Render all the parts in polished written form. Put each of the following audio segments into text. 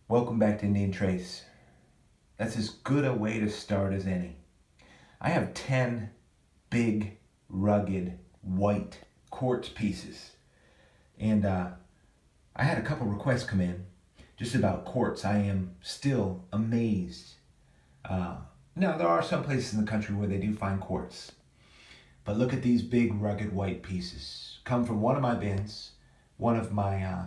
Welcome back to Indian Trace. That's as good a way to start as any. I have 10 big, rugged, white quartz pieces. And I had a couple requests come in just about quartz. I am still amazed. Now, there are some places in the country where they do find quartz. But look at these big, rugged, white pieces. Come from one of my bins, one of my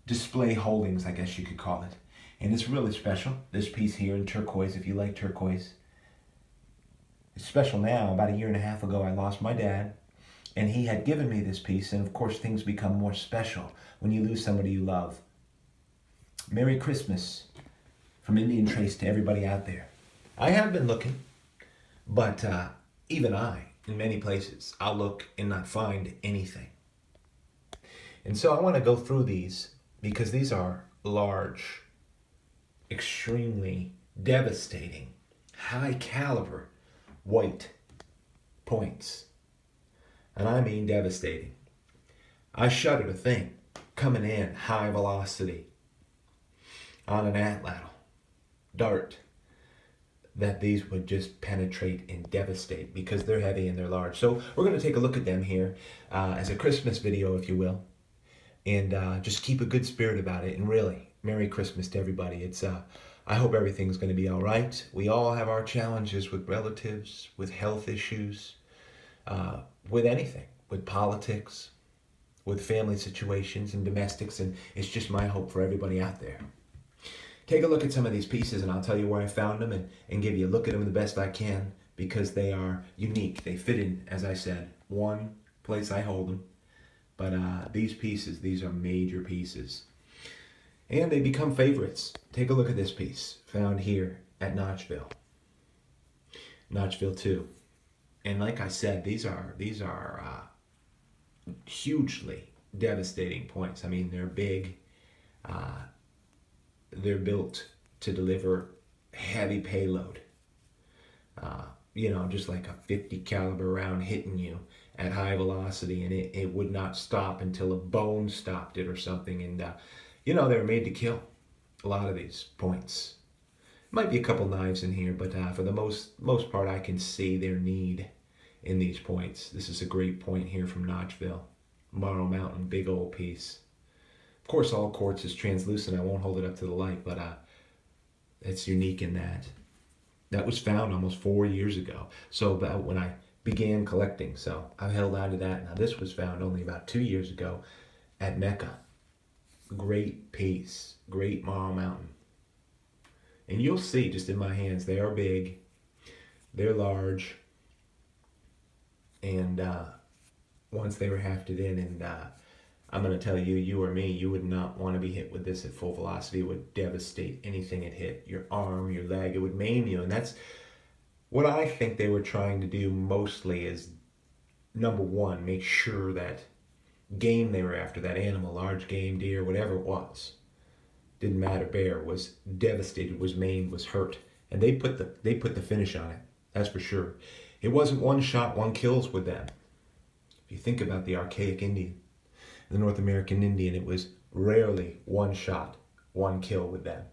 display holdings, I guess you could call it. And it's really special. This piece here in turquoise, if you like turquoise. It's special now. About a year and a half ago, I lost my dad. And he had given me this piece. And of course, things become more special when you lose somebody you love. Merry Christmas from Indian Trace to everybody out there. I have been looking, but even I, in many places, I'll look and not find anything. And so I want to go through these because these are large, extremely devastating, high caliber white points. And I mean devastating. I shudder to think coming in high velocity on an atlatl dart that these would just penetrate and devastate because they're heavy and they're large. So we're going to take a look at them here as a Christmas video, if you will. And just keep a good spirit about it. And really, Merry Christmas to everybody. It's I hope everything's going to be all right. We all have our challenges with relatives, with health issues, with anything, with politics, with family situations and domestics. And it's just my hope for everybody out there. Take a look at some of these pieces and I'll tell you where I found them and give you a look at them the best I can because they are unique. They fit in, as I said, one place I hold them. But these pieces, these are major pieces. And they become favorites. Take a look at this piece found here at Notchville 2. And like I said, these are hugely devastating points. I mean, they're big. They're built to deliver heavy payload. Just like a 50 caliber round hitting you at high velocity, and it would not stop until a bone stopped it or something. And they were made to kill. A lot of these points. Might be a couple knives in here, but for the most part, I can see their need in these points. This is a great point here from Notchville, Morrow Mountain, big old piece. Of course, all quartz is translucent. I won't hold it up to the light, but it's unique in that. That was found almost 4 years ago. So about when I began collecting. So I've held on to that. Now this was found only about 2 years ago at Mecca. Great piece. Great Morrow Mountain. And you'll see just in my hands, they are big. They're large. And once they were hafted in, and I'm going to tell you, you or me, you would not want to be hit with this at full velocity. It would devastate anything it hit. Your arm, your leg, it would maim you. And that's what I think they were trying to do mostly is, number one, make sure that game they were after, that animal, large game, deer, whatever it was, didn't matter, bear, was devastated, was maimed, was hurt. And they put the finish on it, that's for sure. It wasn't one shot, one kills with them. If you think about the archaic Indian, the North American Indian, it was rarely one shot, one kill with them.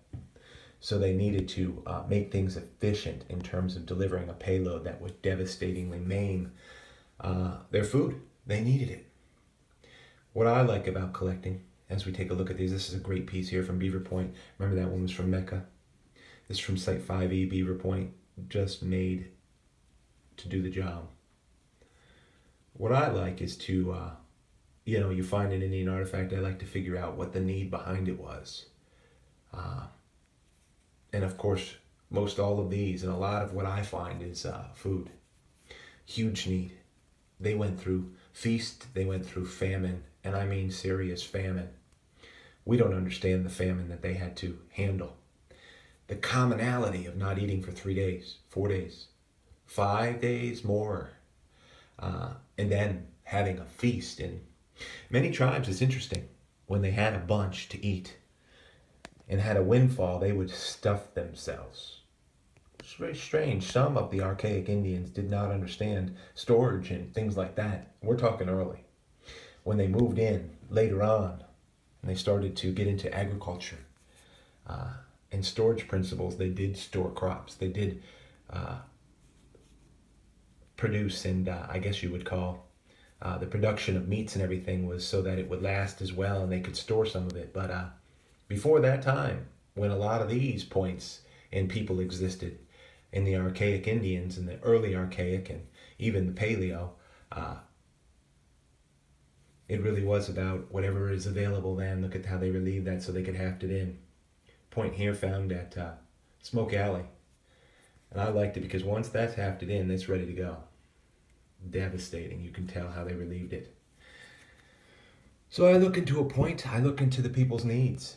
So they needed to make things efficient in terms of delivering a payload that would devastatingly maim their food. They needed it. What I like about collecting, as we take a look at these, this is a great piece here from Beaver Point. Remember that one was from Mecca. This is from Site 5E, Beaver Point, just made to do the job. What I like is to you find an Indian artifact, I like to figure out what the need behind it was. And of course, most all of these, and a lot of what I find is food. Huge need. They went through feast, they went through famine, and I mean serious famine. We don't understand the famine that they had to handle. The commonality of not eating for 3 days, 4 days, 5 days more, and then having a feast. And many tribes, it's interesting, when they had a bunch to eat and had a windfall, they would stuff themselves. It's very strange. Some of the archaic Indians did not understand storage and things like that. We're talking early. When they moved in later on, and they started to get into agriculture, in storage principles, they did store crops. They did produce, and I guess you would call the production of meats and everything was so that it would last as well and they could store some of it. But before that time, when a lot of these points in people existed, in the archaic Indians and the early archaic and even the paleo, it really was about whatever is available then. Look at how they relieved that so they could haft it in. Point here found at Smoke Alley. And I liked it because once that's hafted in, it's ready to go. Devastating. You can tell how they relieved it. So I look into a point. I look into the people's needs.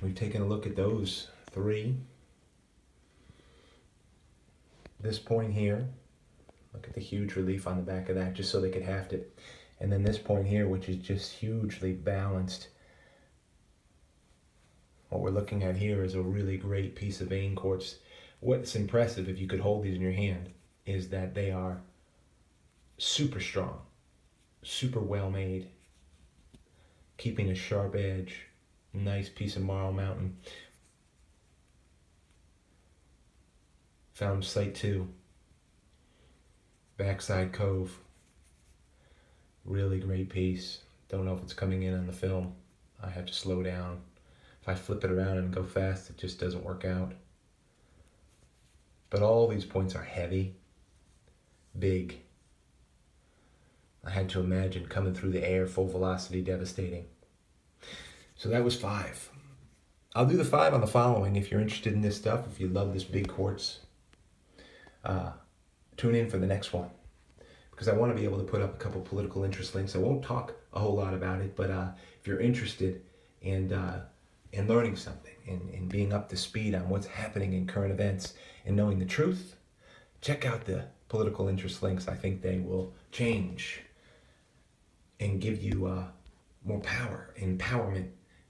We've taken a look at those three. This point here, look at the huge relief on the back of that, just so they could haft it. And then this point here, which is just hugely balanced. What we're looking at here is a really great piece of vein quartz. What's impressive, if you could hold these in your hand, is that they are super strong, super well made, keeping a sharp edge. Nice piece of marl mountain. Found site 2, Backside Cove. Really great piece. Don't know if it's coming in on the film. I have to slow down. If I flip it around and go fast, it just doesn't work out. But all these points are heavy, big. I had to imagine coming through the air, full velocity, devastating. So that was 5. I'll do the 5 on the following. If you're interested in this stuff, if you love this big quartz, tune in for the next one. Because I want to be able to put up a couple political interest links. I won't talk a whole lot about it, but if you're interested in learning something, and being up to speed on what's happening in current events and knowing the truth, check out the political interest links. I think they will change and give you more power. Empowerment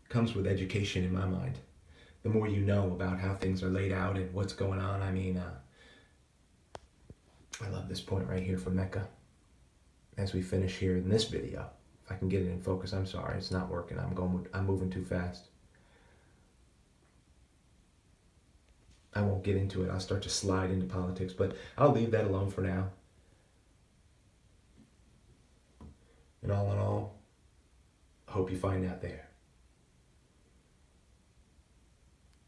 comes with education in my mind. The more you know about how things are laid out and what's going on, I mean, I love this point right here from Mecca. As we finish here in this video, if I can get it in focus, I'm sorry, it's not working. I'm moving too fast. I won't get into it. I'll start to slide into politics, but I'll leave that alone for now. And all in all, I hope you find out there.